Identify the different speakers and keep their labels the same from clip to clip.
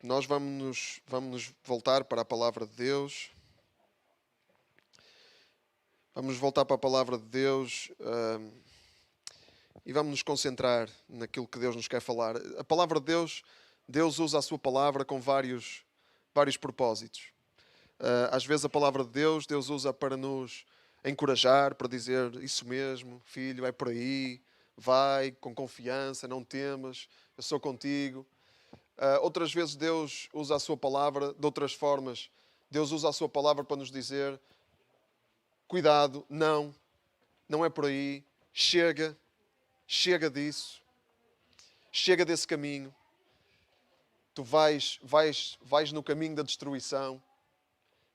Speaker 1: Nós vamos voltar para a palavra de Deus. Vamos voltar para a palavra de Deus e vamos nos concentrar naquilo que Deus nos quer falar. A palavra de Deus, Deus usa a sua palavra com vários propósitos. Às vezes a palavra de Deus usa para nos encorajar, para dizer isso mesmo, filho, é por aí, vai com confiança, não temas, eu sou contigo. Outras vezes Deus usa a sua palavra de outras formas. Deus usa a sua palavra para nos dizer: cuidado, não é por aí, chega disso, chega desse caminho. Tu vais no caminho da destruição.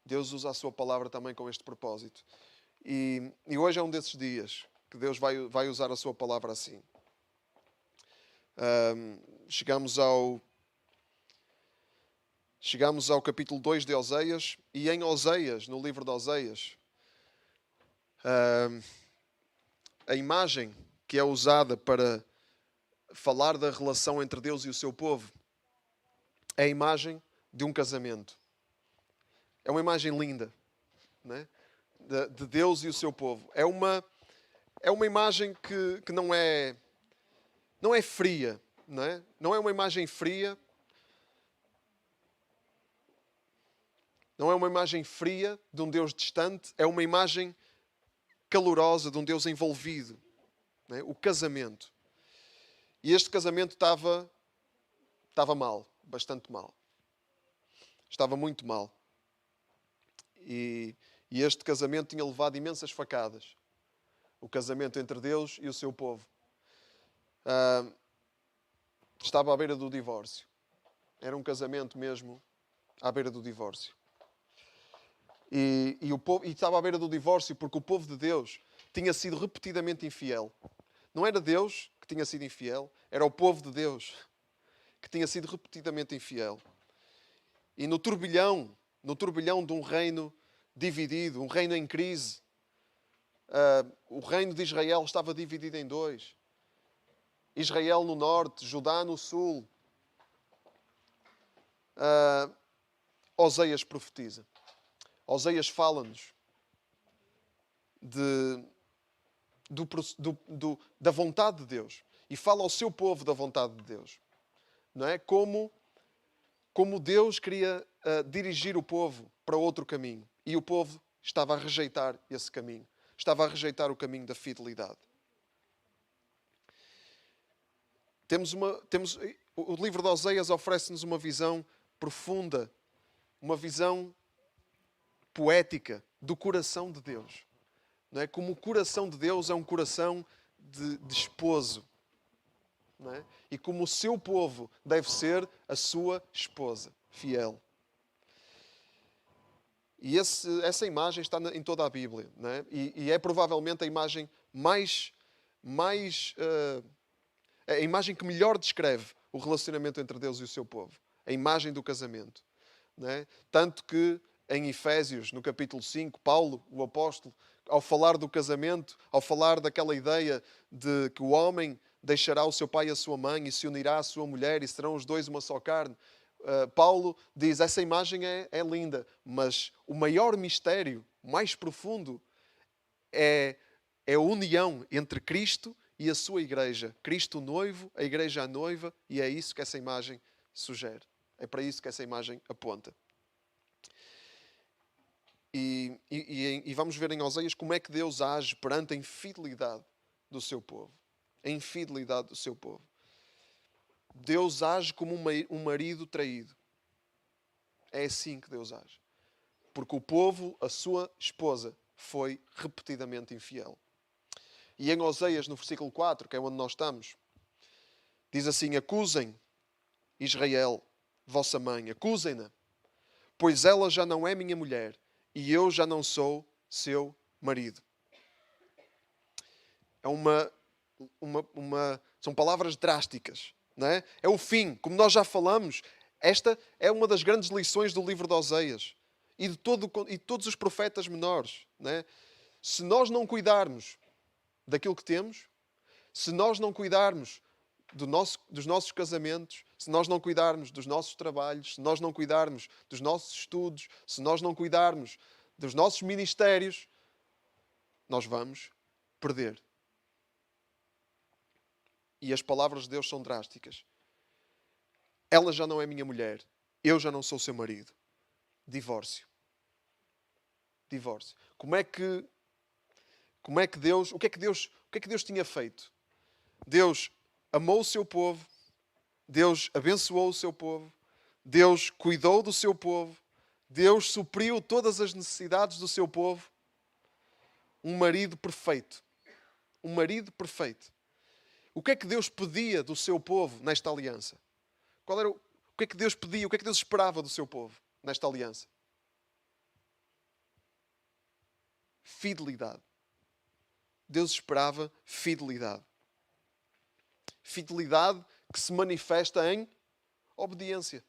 Speaker 1: Deus usa a sua palavra também com este propósito. E hoje é um desses dias que Deus vai usar a sua palavra assim. Chegamos ao capítulo 2 de Oseias, e em Oseias, no livro de Oseias, a imagem que é usada para falar da relação entre Deus e o seu povo é a imagem de um casamento. É uma imagem linda, né? De Deus e o seu povo. É uma imagem que não é fria, não é? Não é uma imagem fria. Não é uma imagem fria de um Deus distante, é uma imagem calorosa de um Deus envolvido. Não é? O casamento. E este casamento estava mal, bastante mal. Estava muito mal. E este casamento tinha levado imensas facadas. O casamento entre Deus e o seu povo. Estava à beira do divórcio. Era um casamento mesmo à beira do divórcio. E estava à beira do divórcio porque o povo de Deus tinha sido repetidamente infiel. Não era Deus que tinha sido infiel, era o povo de Deus que tinha sido repetidamente infiel. E no turbilhão de um reino dividido, um reino em crise, o reino de Israel estava dividido em dois. Israel no norte, Judá no sul. Oseias profetiza. Oseias fala-nos da vontade de Deus. E fala ao seu povo da vontade de Deus. Não é? Como Deus queria dirigir o povo para outro caminho. E o povo estava a rejeitar esse caminho. Estava a rejeitar o caminho da fidelidade. O livro de Oseias oferece-nos uma visão profunda, uma visão poética do coração de Deus. Não é? Como o coração de Deus é um coração de esposo. Não é? E como o seu povo deve ser a sua esposa, fiel. E essa imagem está em toda a Bíblia. Não é? E é provavelmente a imagem a imagem que melhor descreve o relacionamento entre Deus e o seu povo. A imagem do casamento. Não é? Tanto que em Efésios, no capítulo 5, Paulo, o apóstolo, ao falar do casamento, ao falar daquela ideia de que o homem deixará o seu pai e a sua mãe e se unirá à sua mulher e serão os dois uma só carne, Paulo diz, essa imagem é linda, mas o maior mistério, mais profundo, é a união entre Cristo e a sua igreja. Cristo o noivo, a igreja a noiva, e é isso que essa imagem sugere. É para isso que essa imagem aponta. E vamos ver em Oseias como é que Deus age perante a infidelidade do seu povo. A infidelidade do seu povo. Deus age como um marido traído. É assim que Deus age. Porque o povo, a sua esposa, foi repetidamente infiel. E em Oseias, no versículo 4, que é onde nós estamos, diz assim: acusem Israel, vossa mãe, acusem-na, pois ela já não é minha mulher, e eu já não sou seu marido. É são palavras drásticas. Não é? É o fim. Como nós já falamos, esta é uma das grandes lições do livro de Oseias. E de todos os profetas menores. Não é? Se nós não cuidarmos daquilo que temos, se nós não cuidarmos dos nossos casamentos, se nós não cuidarmos dos nossos trabalhos, se nós não cuidarmos dos nossos estudos, se nós não cuidarmos dos nossos ministérios, nós vamos perder. E as palavras de Deus são drásticas. Ela já não é minha mulher, eu já não sou seu marido. Divórcio. Divórcio. Como é que Deus, o que é que Deus tinha feito? Deus amou o seu povo, Deus abençoou o seu povo, Deus cuidou do seu povo, Deus supriu todas as necessidades do seu povo. Um marido perfeito. Um marido perfeito. O que é que Deus pedia do seu povo nesta aliança? O que é que Deus pedia? O que é que Deus esperava do seu povo nesta aliança? Fidelidade. Deus esperava fidelidade. Fidelidade que se manifesta em obediência.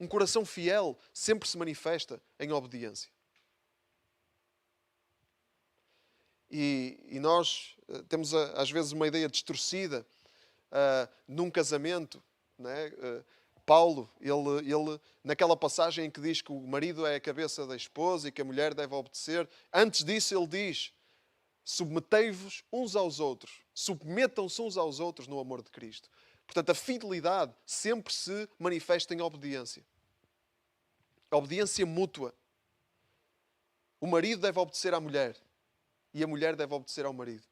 Speaker 1: Um coração fiel sempre se manifesta em obediência. E nós temos às vezes uma ideia distorcida num casamento, né? Paulo, ele, naquela passagem em que diz que o marido é a cabeça da esposa e que a mulher deve obedecer, antes disso ele diz: submetei-vos uns aos outros, submetam-se uns aos outros no amor de Cristo. Portanto, a fidelidade sempre se manifesta em obediência. A obediência mútua. O marido deve obedecer à mulher e a mulher deve obedecer ao marido.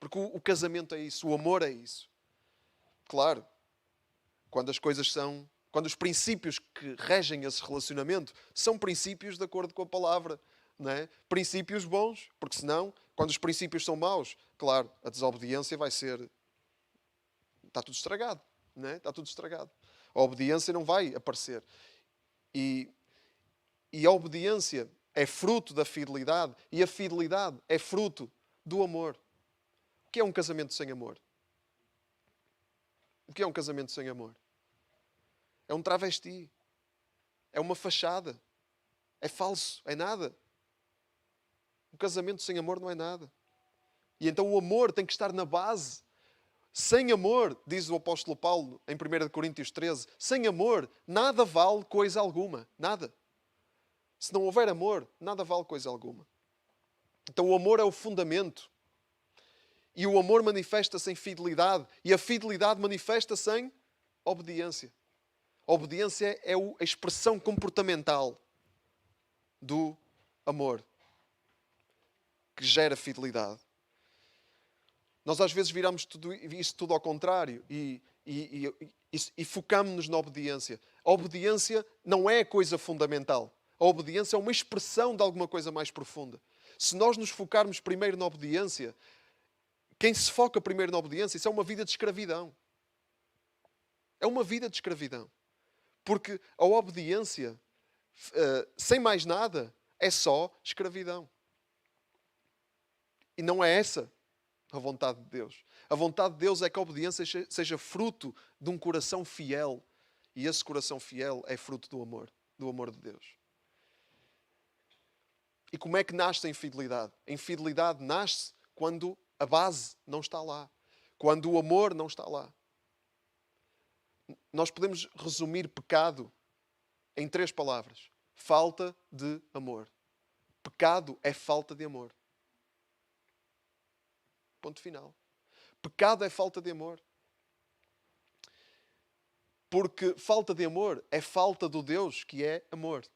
Speaker 1: Porque o casamento é isso, o amor é isso. Claro, quando os princípios que regem esse relacionamento são princípios de acordo com a palavra, não é? Princípios bons, porque senão, quando os princípios são maus, claro, a desobediência vai ser... Está tudo estragado, não é? Está tudo estragado. A obediência não vai aparecer. E a obediência é fruto da fidelidade e a fidelidade é fruto do amor. O que é um casamento sem amor? O que é um casamento sem amor? É um travesti. É uma fachada. É falso. É nada. Um casamento sem amor não é nada. E então o amor tem que estar na base. Sem amor, diz o apóstolo Paulo em 1 Coríntios 13, sem amor nada vale coisa alguma. Nada. Se não houver amor, nada vale coisa alguma. Então o amor é o fundamento. E o amor manifesta-se em fidelidade. E a fidelidade manifesta-se em obediência. A obediência é a expressão comportamental do amor que gera fidelidade. Nós às vezes viramos isso tudo ao contrário e focamos-nos na obediência. A obediência não é a coisa fundamental. A obediência é uma expressão de alguma coisa mais profunda. Se nós nos focarmos primeiro na obediência, quem se foca primeiro na obediência, isso é uma vida de escravidão. É uma vida de escravidão. Porque a obediência, sem mais nada, é só escravidão. E não é essa a vontade de Deus. A vontade de Deus é que a obediência seja fruto de um coração fiel. E esse coração fiel é fruto do amor de Deus. E como é que nasce a infidelidade? A infidelidade nasce quando a base não está lá. Quando o amor não está lá. Nós podemos resumir pecado em 3 palavras. Falta de amor. Pecado é falta de amor. Ponto final. Pecado é falta de amor. Porque falta de amor é falta do Deus que é amor.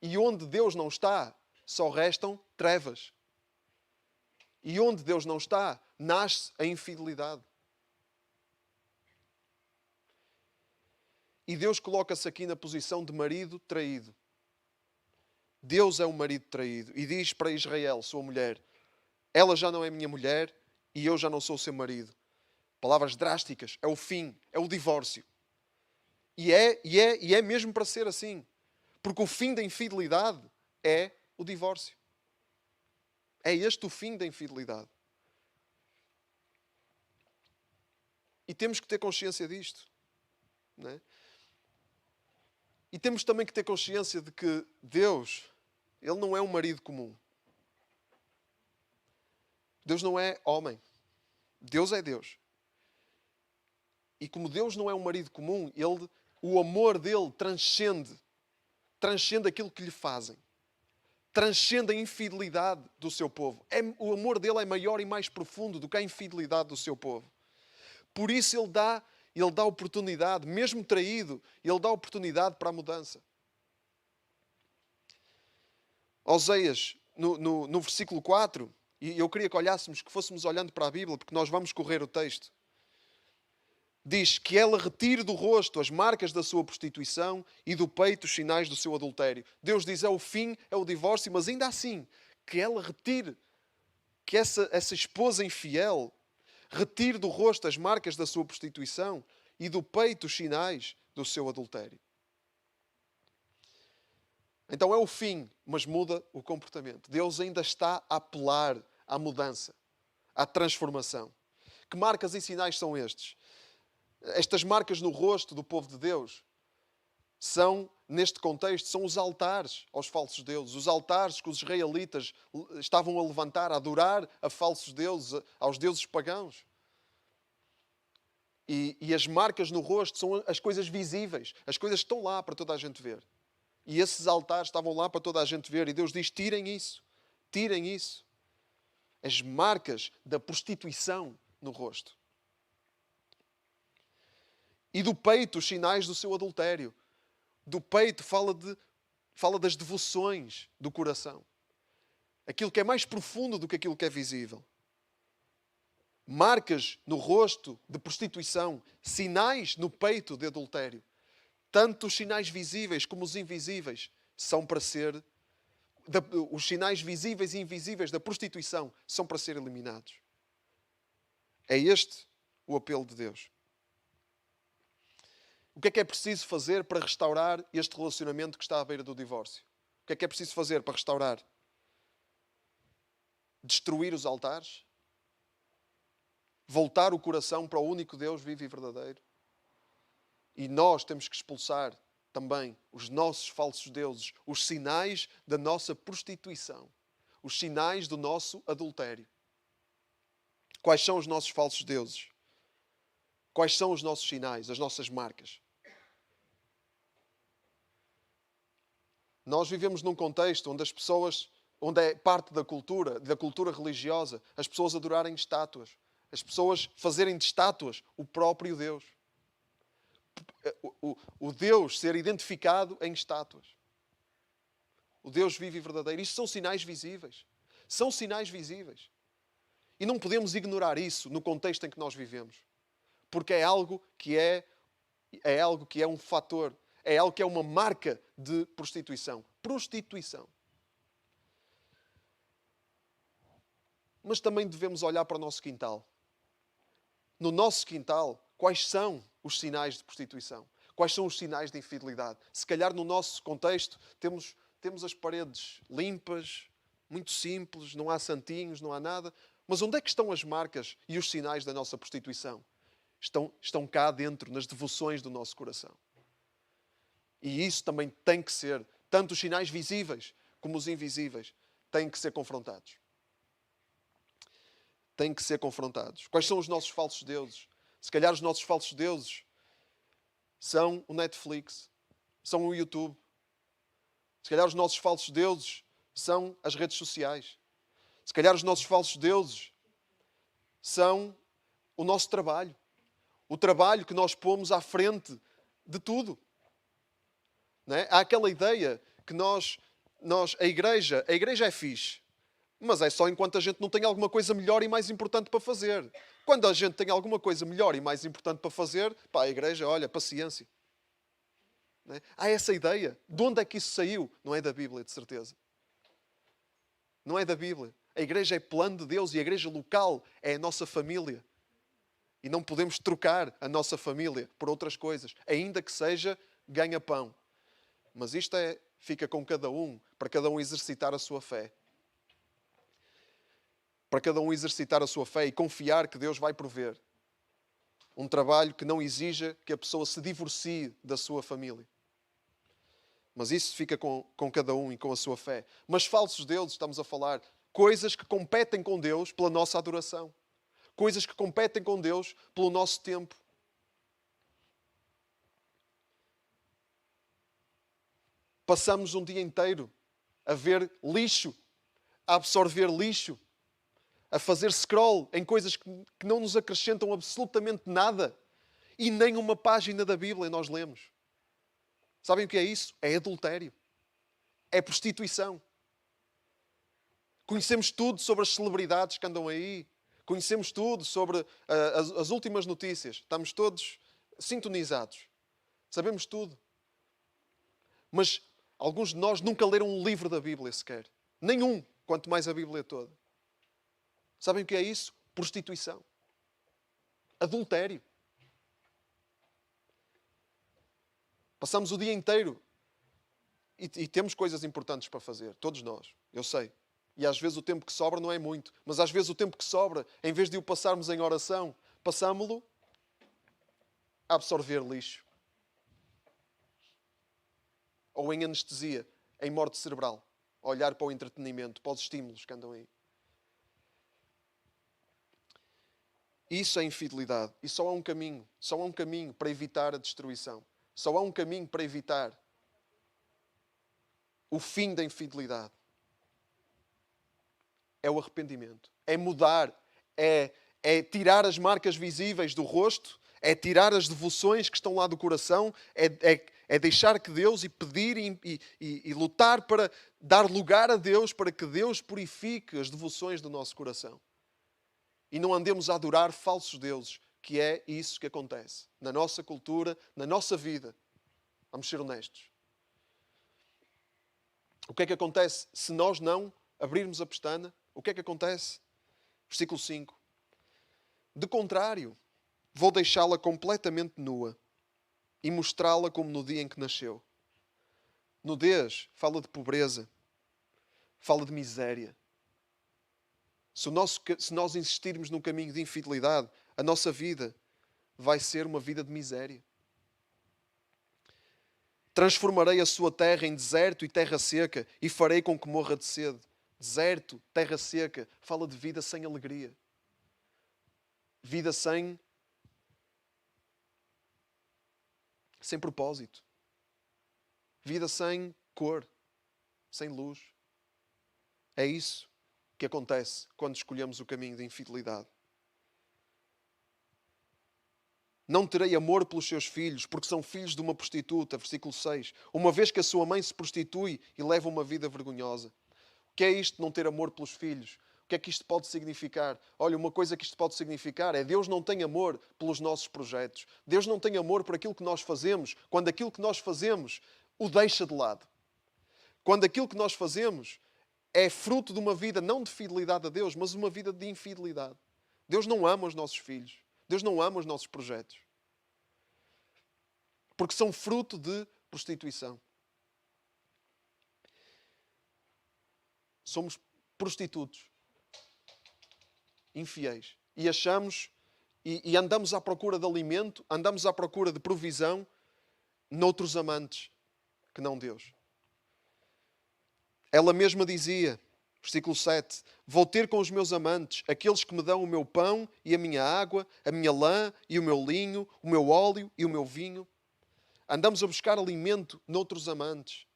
Speaker 1: E onde Deus não está, só restam trevas. E onde Deus não está, nasce a infidelidade. E Deus coloca-se aqui na posição de marido traído. Deus é um marido traído. E diz para Israel, sua mulher: ela já não é minha mulher e eu já não sou seu marido. Palavras drásticas. É o fim. É o divórcio. E é mesmo para ser assim. Porque o fim da infidelidade é o divórcio. É este o fim da infidelidade. E temos que ter consciência disto. Não é? E temos também que ter consciência de que Deus, Ele não é um marido comum. Deus não é homem. Deus é Deus. E como Deus não é um marido comum, o amor dele transcende aquilo que lhe fazem. Transcende a infidelidade do seu povo. O amor dele é maior e mais profundo do que a infidelidade do seu povo. Por isso ele dá oportunidade, mesmo traído, ele dá oportunidade para a mudança. Oséias, no versículo 4, e eu queria que olhássemos, que fôssemos olhando para a Bíblia, porque nós vamos correr o texto. Diz que ela retire do rosto as marcas da sua prostituição e do peito os sinais do seu adultério. Deus diz, é o fim, é o divórcio, mas ainda assim, que ela retire, que essa esposa infiel retire do rosto as marcas da sua prostituição e do peito os sinais do seu adultério. Então é o fim, mas muda o comportamento. Deus ainda está a apelar à mudança, à transformação. Que marcas e sinais são estes? Estas marcas no rosto do povo de Deus neste contexto, são os altares aos falsos deuses. Os altares que os israelitas estavam a levantar, a adorar a falsos deuses, aos deuses pagãos. E as marcas no rosto são as coisas visíveis. As coisas que estão lá para toda a gente ver. E esses altares estavam lá para toda a gente ver. E Deus diz, tirem isso. Tirem isso. As marcas da prostituição no rosto. E do peito, os sinais do seu adultério. Do peito fala das devoções do coração. Aquilo que é mais profundo do que aquilo que é visível. Marcas no rosto de prostituição. Sinais no peito de adultério. Tanto os sinais visíveis como os invisíveis são para ser... Os sinais visíveis e invisíveis da prostituição são para ser eliminados. É este o apelo de Deus. O que é preciso fazer para restaurar este relacionamento que está à beira do divórcio? O que é preciso fazer para restaurar? Destruir os altares? Voltar o coração para o único Deus vivo e verdadeiro? E nós temos que expulsar também os nossos falsos deuses, os sinais da nossa prostituição, os sinais do nosso adultério. Quais são os nossos falsos deuses? Quais são os nossos sinais, as nossas marcas? Nós vivemos num contexto onde é parte da cultura religiosa, as pessoas adorarem estátuas, as pessoas fazerem de estátuas o próprio Deus. O Deus ser identificado em estátuas. O Deus vivo e verdadeiro. Isto são sinais visíveis. São sinais visíveis. E não podemos ignorar isso no contexto em que nós vivemos. Porque é algo que é um fator, é algo que é uma marca de prostituição. Prostituição. Mas também devemos olhar para o nosso quintal. No nosso quintal, quais são os sinais de prostituição? Quais são os sinais de infidelidade? Se calhar no nosso contexto temos as paredes limpas, muito simples, não há santinhos, não há nada. Mas onde é que estão as marcas e os sinais da nossa prostituição? Estão cá dentro, nas devoções do nosso coração. E isso também tem que ser, tanto os sinais visíveis como os invisíveis, têm que ser confrontados. Têm que ser confrontados. Quais são os nossos falsos deuses? Se calhar os nossos falsos deuses são o Netflix, são o YouTube. Se calhar os nossos falsos deuses são as redes sociais. Se calhar os nossos falsos deuses são o nosso trabalho. O trabalho que nós pomos à frente de tudo. Não é? Há aquela ideia que a igreja é fixe, mas é só enquanto a gente não tem alguma coisa melhor e mais importante para fazer. Quando a gente tem alguma coisa melhor e mais importante para fazer, a igreja, olha, paciência. Não é? Há essa ideia. De onde é que isso saiu? Não é da Bíblia, de certeza. Não é da Bíblia. A igreja é plano de Deus e a igreja local é a nossa família. E não podemos trocar a nossa família por outras coisas, ainda que seja ganha-pão. Mas isto fica com cada um, para cada um exercitar a sua fé. Para cada um exercitar a sua fé e confiar que Deus vai prover. Um trabalho que não exija que a pessoa se divorcie da sua família. Mas isso fica com cada um e com a sua fé. Mas falsos deuses, estamos a falar, coisas que competem com Deus pela nossa adoração. Coisas que competem com Deus pelo nosso tempo. Passamos um dia inteiro a ver lixo, a absorver lixo, a fazer scroll em coisas que não nos acrescentam absolutamente nada e nem uma página da Bíblia nós lemos. Sabem o que é isso? É adultério. É prostituição. Conhecemos tudo sobre as celebridades que andam aí. Conhecemos tudo sobre as últimas notícias. Estamos todos sintonizados. Sabemos tudo. Mas alguns de nós nunca leram um livro da Bíblia sequer. Nenhum, quanto mais a Bíblia toda. Sabem o que é isso? Prostituição. Adultério. Passamos o dia inteiro e temos coisas importantes para fazer. Todos nós. Eu sei. E às vezes o tempo que sobra não é muito. Mas às vezes o tempo que sobra, em vez de o passarmos em oração, passámo-lo a absorver lixo. Ou em anestesia, em morte cerebral. A olhar para o entretenimento, para os estímulos que andam aí. Isso é infidelidade. E só há um caminho. Só há um caminho para evitar a destruição. Só há um caminho para evitar o fim da infidelidade. É o arrependimento. É mudar. É tirar as marcas visíveis do rosto. É tirar as devoções que estão lá do coração. É deixar que Deus e pedir e lutar para dar lugar a Deus para que Deus purifique as devoções do nosso coração. E não andemos a adorar falsos deuses, que é isso que acontece na nossa cultura, na nossa vida. Vamos ser honestos. O que é que acontece se nós não abrirmos a pestana? O que é que acontece? Versículo 5. De contrário, vou deixá-la completamente nua e mostrá-la como no dia em que nasceu. Nudez fala de pobreza, fala de miséria. Se nós insistirmos no caminho de infidelidade, a nossa vida vai ser uma vida de miséria. Transformarei a sua terra em deserto e terra seca e farei com que morra de sede. Deserto, terra seca, fala de vida sem alegria. Vida sem propósito. Vida sem cor, sem luz. É isso que acontece quando escolhemos o caminho da infidelidade. Não terei amor pelos seus filhos, porque são filhos de uma prostituta. Versículo 6. Uma vez que a sua mãe se prostitui e leva uma vida vergonhosa. O que é isto de não ter amor pelos filhos? O que é que isto pode significar? Olha, uma coisa que isto pode significar é Deus não tem amor pelos nossos projetos. Deus não tem amor por aquilo que nós fazemos, quando aquilo que nós fazemos o deixa de lado. Quando aquilo que nós fazemos é fruto de uma vida não de fidelidade a Deus, mas uma vida de infidelidade. Deus não ama os nossos filhos. Deus não ama os nossos projetos. Porque são fruto de prostituição. Somos prostitutos. Infiéis. E achamos, e andamos à procura de alimento, andamos à procura de provisão noutros amantes que não Deus. Ela mesma dizia, versículo 7, vou ter com os meus amantes, aqueles que me dão o meu pão e a minha água, a minha lã e o meu linho, o meu óleo e o meu vinho. Andamos a buscar alimento noutros amantes.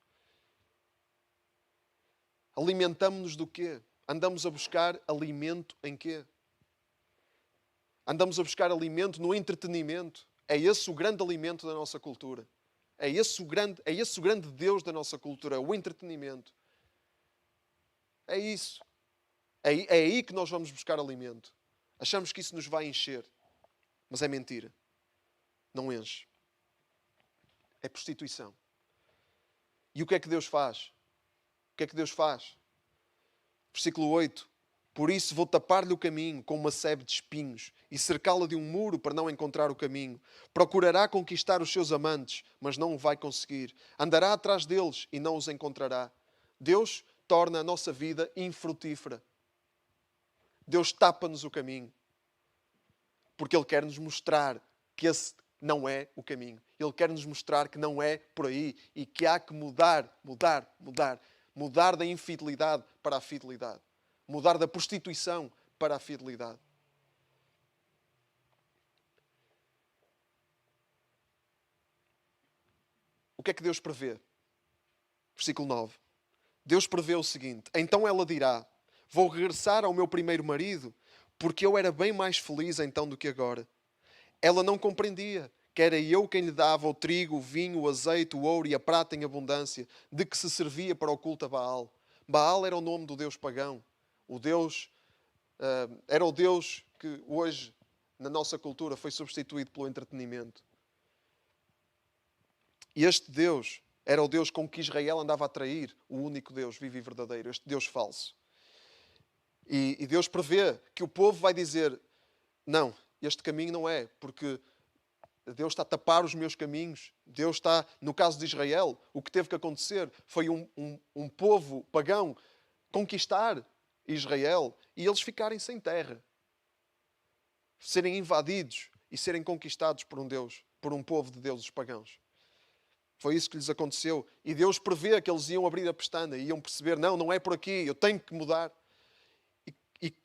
Speaker 1: Alimentamos-nos do quê? Andamos a buscar alimento em quê? Andamos a buscar alimento no entretenimento. É esse o grande alimento da nossa cultura. É esse o grande Deus da nossa cultura, o entretenimento. É isso. É aí que nós vamos buscar alimento. Achamos que isso nos vai encher. Mas é mentira. Não enche. É prostituição. E o que é que Deus faz? O que é que Deus faz? Versículo 8. Por isso vou tapar-lhe o caminho com uma sebe de espinhos e cercá-la de um muro para não encontrar o caminho. Procurará conquistar os seus amantes, mas não o vai conseguir. Andará atrás deles e não os encontrará. Deus torna a nossa vida infrutífera. Deus tapa-nos o caminho. Porque Ele quer nos mostrar que esse não é o caminho. Ele quer nos mostrar que não é por aí e que há que mudar da infidelidade para a fidelidade. Mudar da prostituição para a fidelidade. O que é que Deus prevê? Versículo 9. Deus prevê o seguinte: então ela dirá: vou regressar ao meu primeiro marido, porque eu era bem mais feliz então do que agora. Ela não compreendia que era eu quem lhe dava o trigo, o vinho, o azeite, o ouro e a prata em abundância, de que se servia para o culto a Baal. Baal era o nome do deus pagão. O deus, era o deus que hoje, na nossa cultura, foi substituído pelo entretenimento. E este Deus era o Deus com que Israel andava a trair, o único Deus vivo e verdadeiro, este Deus falso. E Deus prevê que o povo vai dizer: não, este caminho não é, porque Deus está a tapar os meus caminhos. Deus está, no caso de Israel, o que teve que acontecer foi um povo pagão conquistar Israel e eles ficarem sem terra, serem invadidos e serem conquistados por um Deus, por um povo de deuses pagãos. Foi isso que lhes aconteceu. E Deus prevê que eles iam abrir a pestana e iam perceber: não, não é por aqui, eu tenho que mudar.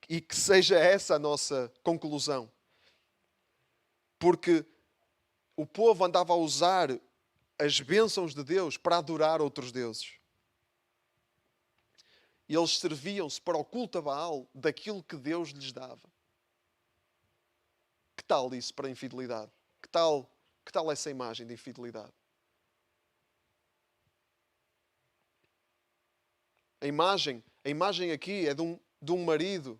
Speaker 1: E que seja essa a nossa conclusão. Porque o povo andava a usar as bênçãos de Deus para adorar outros deuses. E eles serviam-se para o culto a Baal daquilo que Deus lhes dava. Que tal isso para a infidelidade? Que tal essa imagem de infidelidade? A imagem aqui é de um marido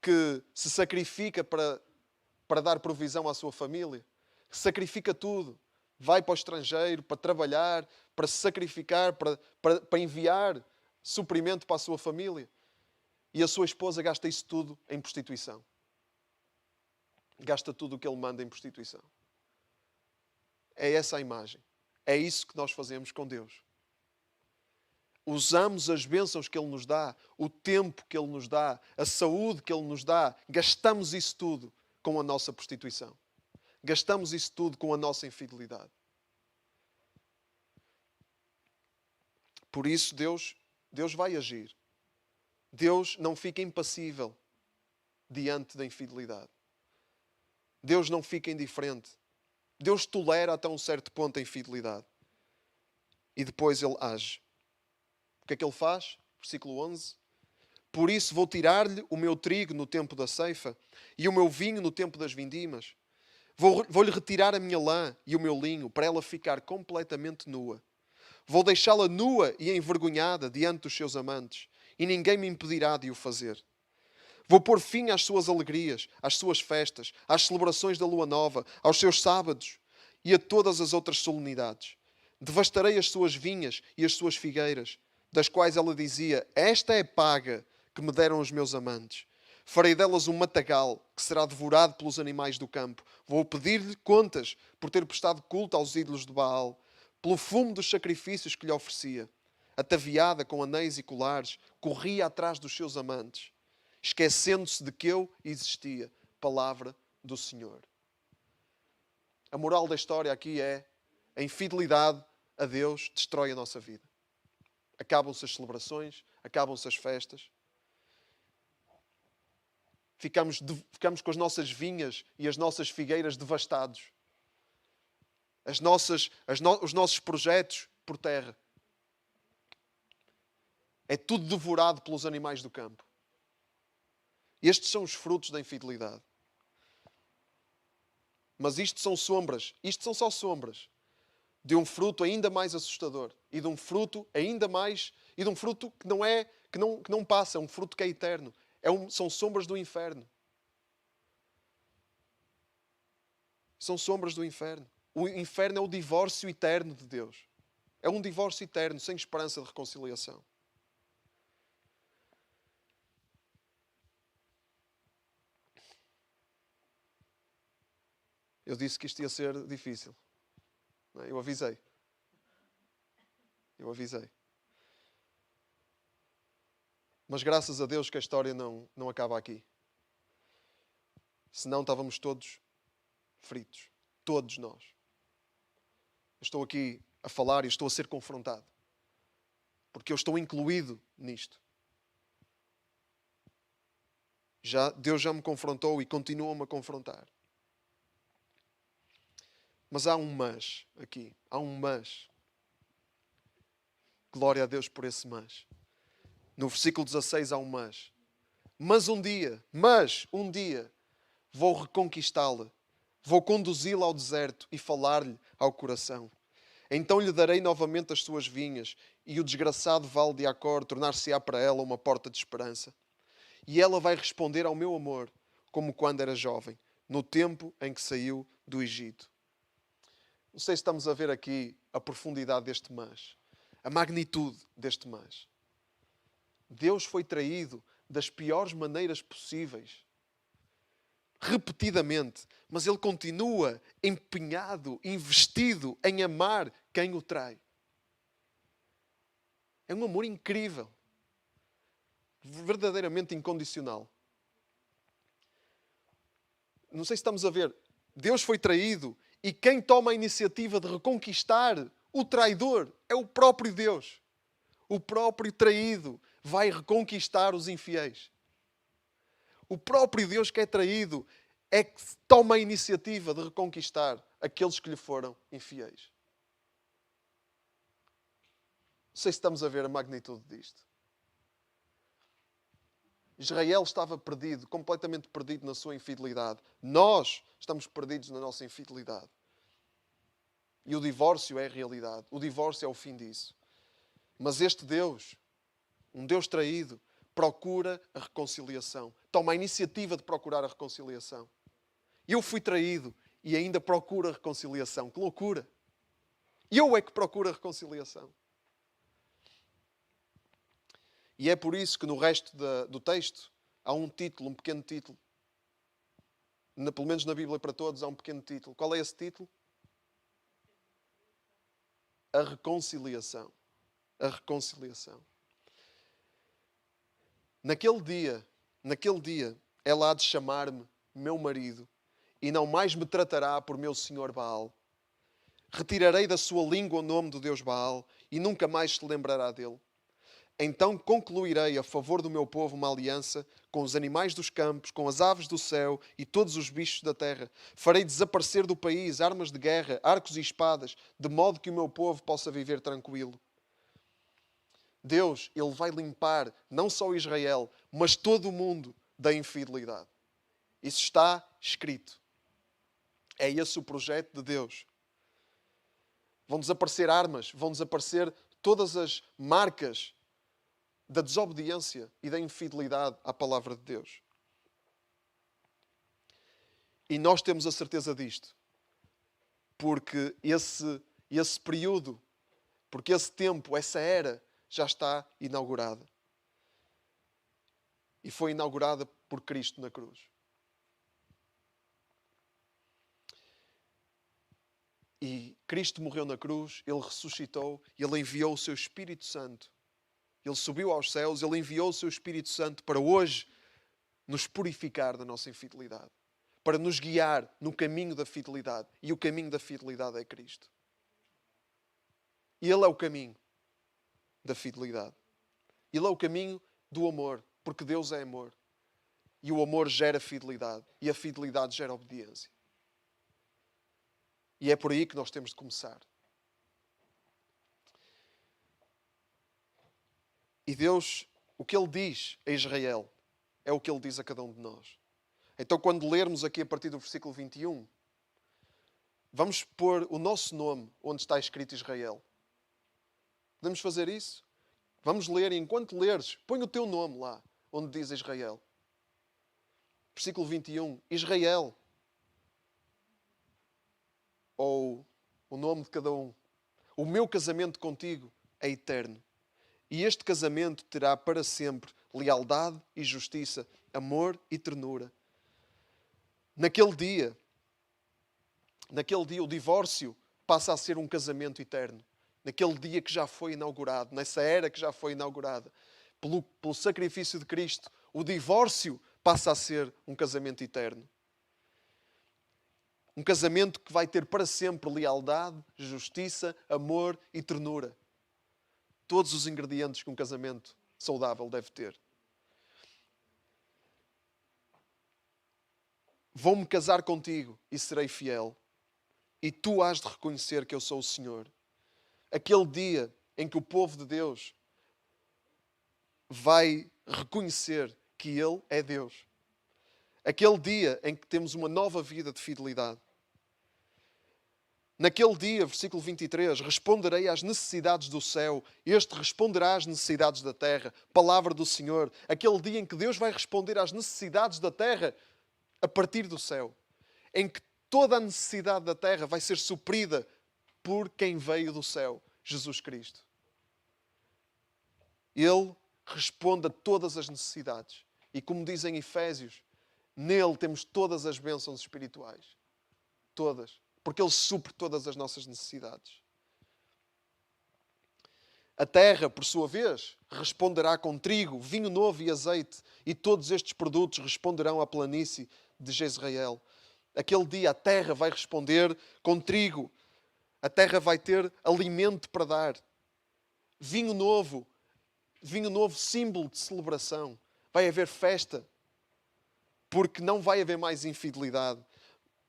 Speaker 1: que se sacrifica para dar provisão à sua família. Sacrifica tudo. Vai para o estrangeiro para trabalhar, para se sacrificar, para enviar suprimento para a sua família. E a sua esposa gasta isso tudo em prostituição. Gasta tudo o que ele manda em prostituição. É essa a imagem. É isso que nós fazemos com Deus. Usamos as bênçãos que Ele nos dá, o tempo que Ele nos dá, a saúde que Ele nos dá, gastamos isso tudo com a nossa prostituição. Gastamos isso tudo com a nossa infidelidade. Por isso Deus vai agir. Deus não fica impassível diante da infidelidade. Deus não fica indiferente. Deus tolera até um certo ponto a infidelidade. E depois Ele age. O que é que Ele faz? Versículo 11. Por isso vou tirar-lhe o meu trigo no tempo da ceifa e o meu vinho no tempo das vindimas. Vou-lhe retirar a minha lã e o meu linho para ela ficar completamente nua. Vou deixá-la nua e envergonhada diante dos seus amantes e ninguém me impedirá de o fazer. Vou pôr fim às suas alegrias, às suas festas, às celebrações da lua nova, aos seus sábados e a todas as outras solenidades. Devastarei as suas vinhas e as suas figueiras, das quais ela dizia: esta é a paga que me deram os meus amantes. Farei delas um matagal que será devorado pelos animais do campo. Vou pedir-lhe contas por ter prestado culto aos ídolos de Baal, pelo fumo dos sacrifícios que lhe oferecia. Ataviada com anéis e colares, corria atrás dos seus amantes, esquecendo-se de que eu existia. Palavra do Senhor. A moral da história aqui é: a infidelidade a Deus destrói a nossa vida. Acabam-se as celebrações, acabam-se as festas. Ficamos com as nossas vinhas e as nossas figueiras devastados. Os nossos projetos por terra. É tudo devorado pelos animais do campo. Estes são os frutos da infidelidade. Mas isto são sombras. Isto são só sombras de um fruto ainda mais assustador. E de um fruto ainda mais... E de um fruto que não passa. É um fruto que é eterno. São sombras do inferno. São sombras do inferno. O inferno é o divórcio eterno de Deus. É um divórcio eterno, sem esperança de reconciliação. Eu disse que isto ia ser difícil. Eu avisei. Mas graças a Deus que a história não acaba aqui. Senão estávamos todos fritos. Todos nós. Eu estou aqui a falar e estou a ser confrontado. Porque eu estou incluído nisto. Deus já me confrontou e continua-me a confrontar. Mas há um mas aqui. Há um mas. Glória a Deus por esse mas. No versículo 16 há um mas. Mas um dia, vou reconquistá-la. Vou conduzi-la ao deserto e falar-lhe ao coração. Então lhe darei novamente as suas vinhas, e o desgraçado vale de Acor tornar-se-á para ela uma porta de esperança. E ela vai responder ao meu amor, como quando era jovem, no tempo em que saiu do Egito. Não sei se estamos a ver aqui a profundidade deste mas, a magnitude deste mas. Deus foi traído das piores maneiras possíveis, repetidamente, mas Ele continua empenhado, investido em amar quem o trai. É um amor incrível, verdadeiramente incondicional. Não sei se estamos a ver, Deus foi traído e quem toma a iniciativa de reconquistar o traidor é o próprio Deus. O próprio traído vai reconquistar os infiéis. O próprio Deus que é traído é que toma a iniciativa de reconquistar aqueles que lhe foram infiéis. Não sei se estamos a ver a magnitude disto. Israel estava perdido, completamente perdido na sua infidelidade. Nós estamos perdidos na nossa infidelidade. E o divórcio é a realidade. O divórcio é o fim disso. Mas este Deus, um Deus traído, procura a reconciliação. Toma a iniciativa de procurar a reconciliação. Eu fui traído e ainda procuro a reconciliação. Que loucura! Eu é que procuro a reconciliação. E é por isso que no resto do texto há um título, um pequeno título. Pelo menos na Bíblia para Todos há um pequeno título. Qual é esse título? A reconciliação. A reconciliação. Naquele dia, ela há de chamar-me meu marido e não mais me tratará por meu senhor Baal. Retirarei da sua língua o nome do Deus Baal e nunca mais se lembrará dele. Então concluirei a favor do meu povo uma aliança com os animais dos campos, com as aves do céu e todos os bichos da terra. Farei desaparecer do país armas de guerra, arcos e espadas, de modo que o meu povo possa viver tranquilo. Deus, Ele vai limpar não só Israel, mas todo o mundo da infidelidade. Isso está escrito. É esse o projeto de Deus. Vão desaparecer armas, vão desaparecer todas as marcas da desobediência e da infidelidade à palavra de Deus. E nós temos a certeza disto, porque esse período, porque esse tempo, essa era, já está inaugurada. E foi inaugurada por Cristo na cruz. E Cristo morreu na cruz, Ele ressuscitou, Ele enviou o seu Espírito Santo. Ele subiu aos céus, Ele enviou o seu Espírito Santo para hoje nos purificar da nossa infidelidade. Para nos guiar no caminho da fidelidade. E o caminho da fidelidade é Cristo. E Ele é o caminho da fidelidade. Ele é o caminho do amor, porque Deus é amor. E o amor gera fidelidade. E a fidelidade gera obediência. E é por aí que nós temos de começar. E Deus, o que Ele diz a Israel, é o que Ele diz a cada um de nós. Então, quando lermos aqui a partir do versículo 21, vamos pôr o nosso nome onde está escrito Israel. Podemos fazer isso? Vamos ler e enquanto leres, põe o teu nome lá, onde diz Israel. Versículo 21, Israel. Ou o nome de cada um. O meu casamento contigo é eterno. E este casamento terá para sempre lealdade e justiça, amor e ternura. Naquele dia o divórcio passa a ser um casamento eterno. Naquele dia que já foi inaugurado, nessa era que já foi inaugurada, pelo sacrifício de Cristo, o divórcio passa a ser um casamento eterno. Um casamento que vai ter para sempre lealdade, justiça, amor e ternura. Todos os ingredientes que um casamento saudável deve ter. Vou-me casar contigo e serei fiel. E tu hás de reconhecer que eu sou o Senhor. Aquele dia em que o povo de Deus vai reconhecer que Ele é Deus. Aquele dia em que temos uma nova vida de fidelidade. Naquele dia, versículo 23, responderei às necessidades do céu, este responderá às necessidades da terra. Palavra do Senhor. Aquele dia em que Deus vai responder às necessidades da terra a partir do céu. Em que toda a necessidade da terra vai ser suprida por quem veio do céu, Jesus Cristo. Ele responde a todas as necessidades. E como diz em Efésios, nele temos todas as bênçãos espirituais. Todas. Porque Ele supre todas as nossas necessidades. A terra, por sua vez, responderá com trigo, vinho novo e azeite, e todos estes produtos responderão à planície de Jezreel. Aquele dia a terra vai responder com trigo. A terra vai ter alimento para dar. Vinho novo, símbolo de celebração. Vai haver festa, porque não vai haver mais infidelidade.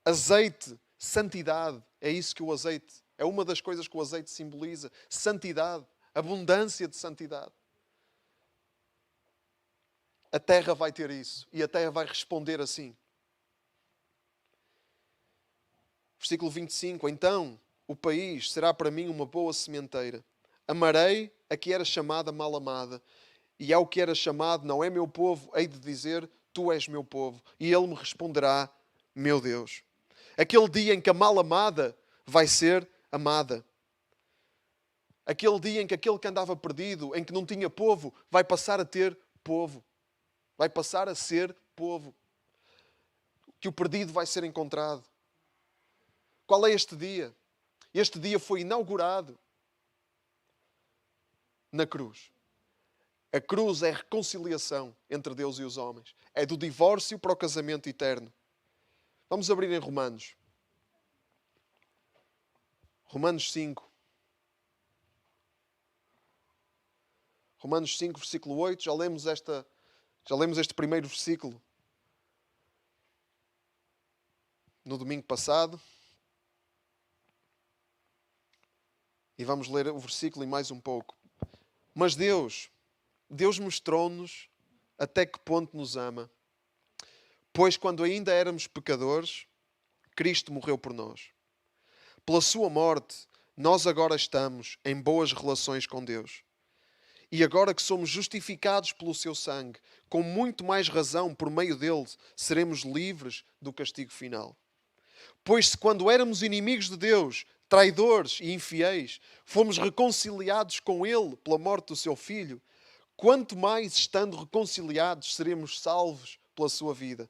Speaker 1: Azeite, santidade, é isso que o azeite, é uma das coisas que o azeite simboliza. Santidade, abundância de santidade. A terra vai ter isso e a terra vai responder assim. Versículo 25. Então o país será para mim uma boa sementeira. Amarei a que era chamada mal amada, e ao que era chamado não é meu povo, hei de dizer, tu és meu povo. E ele me responderá, meu Deus. Aquele dia em que a mal amada vai ser amada. Aquele dia em que aquele que andava perdido, em que não tinha povo, vai passar a ter povo. Vai passar a ser povo. Que o perdido vai ser encontrado. Qual é este dia? Este dia foi inaugurado na cruz. A cruz é a reconciliação entre Deus e os homens. É do divórcio para o casamento eterno. Vamos abrir em Romanos. Romanos 5. Romanos 5, versículo 8. Já lemos este primeiro versículo no domingo passado. E vamos ler o versículo e mais um pouco. Mas Deus mostrou-nos até que ponto nos ama. Pois quando ainda éramos pecadores, Cristo morreu por nós. Pela sua morte, nós agora estamos em boas relações com Deus. E agora que somos justificados pelo seu sangue, com muito mais razão, por meio dele, seremos livres do castigo final. Pois se quando éramos inimigos de Deus, traidores e infiéis, fomos reconciliados com ele pela morte do seu Filho, quanto mais estando reconciliados seremos salvos pela sua vida.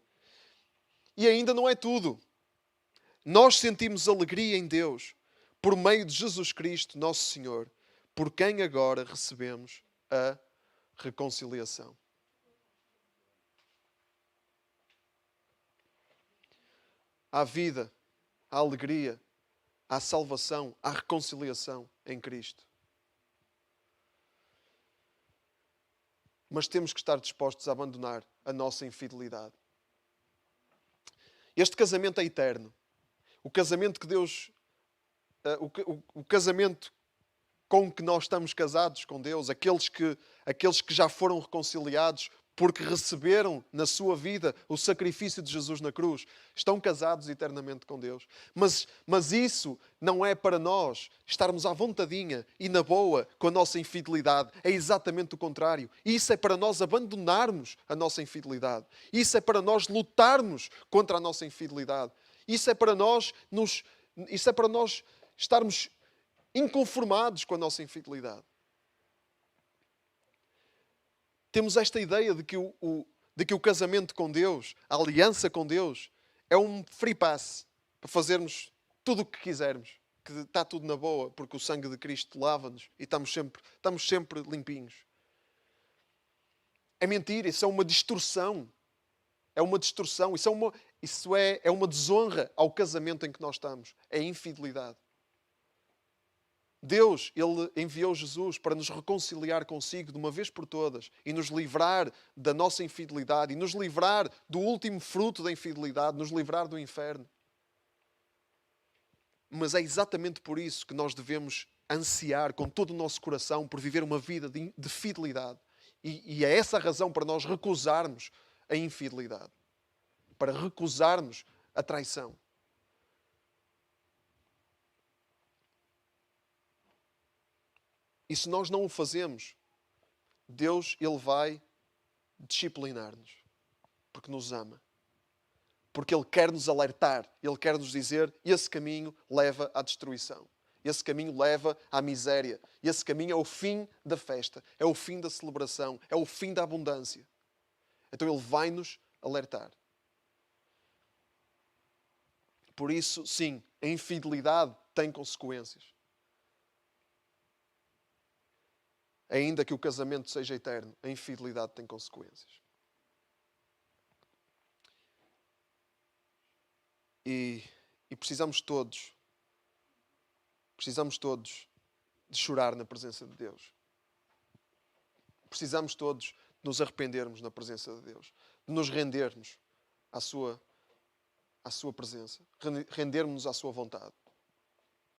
Speaker 1: E ainda não é tudo. Nós sentimos alegria em Deus por meio de Jesus Cristo, nosso Senhor, por quem agora recebemos a reconciliação. Há vida, há alegria, há salvação, há reconciliação em Cristo. Mas temos que estar dispostos a abandonar a nossa infidelidade. Este casamento é eterno. O casamento que Deus... O casamento com que nós estamos casados com Deus, aqueles que já foram reconciliados porque receberam na sua vida o sacrifício de Jesus na cruz, estão casados eternamente com Deus. Mas isso não é para nós estarmos à vontadinha e na boa com a nossa infidelidade. É exatamente o contrário. Isso é para nós abandonarmos a nossa infidelidade. Isso é para nós lutarmos contra a nossa infidelidade. Isso é para nós estarmos inconformados com a nossa infidelidade. Temos esta ideia de que o casamento com Deus, a aliança com Deus, é um free pass para fazermos tudo o que quisermos. Que está tudo na boa, porque o sangue de Cristo lava-nos e estamos sempre limpinhos. É mentira, isso é uma distorção. É uma distorção, isso é uma desonra ao casamento em que nós estamos. É infidelidade. Deus, Ele enviou Jesus para nos reconciliar consigo de uma vez por todas e nos livrar da nossa infidelidade e nos livrar do último fruto da infidelidade, nos livrar do inferno. Mas é exatamente por isso que nós devemos ansiar com todo o nosso coração por viver uma vida de fidelidade. E é essa a razão para nós recusarmos a infidelidade, para recusarmos a traição. E se nós não o fazemos, Deus, Ele vai disciplinar-nos, porque nos ama. Porque Ele quer nos alertar, Ele quer nos dizer, esse caminho leva à destruição. Esse caminho leva à miséria. Esse caminho é o fim da festa, é o fim da celebração, é o fim da abundância. Então Ele vai nos alertar. Por isso, sim, a infidelidade tem consequências. Ainda que o casamento seja eterno, a infidelidade tem consequências. E precisamos todos de chorar na presença de Deus. Precisamos todos de nos arrependermos na presença de Deus, de nos rendermos à sua presença, rendermos-nos à sua vontade.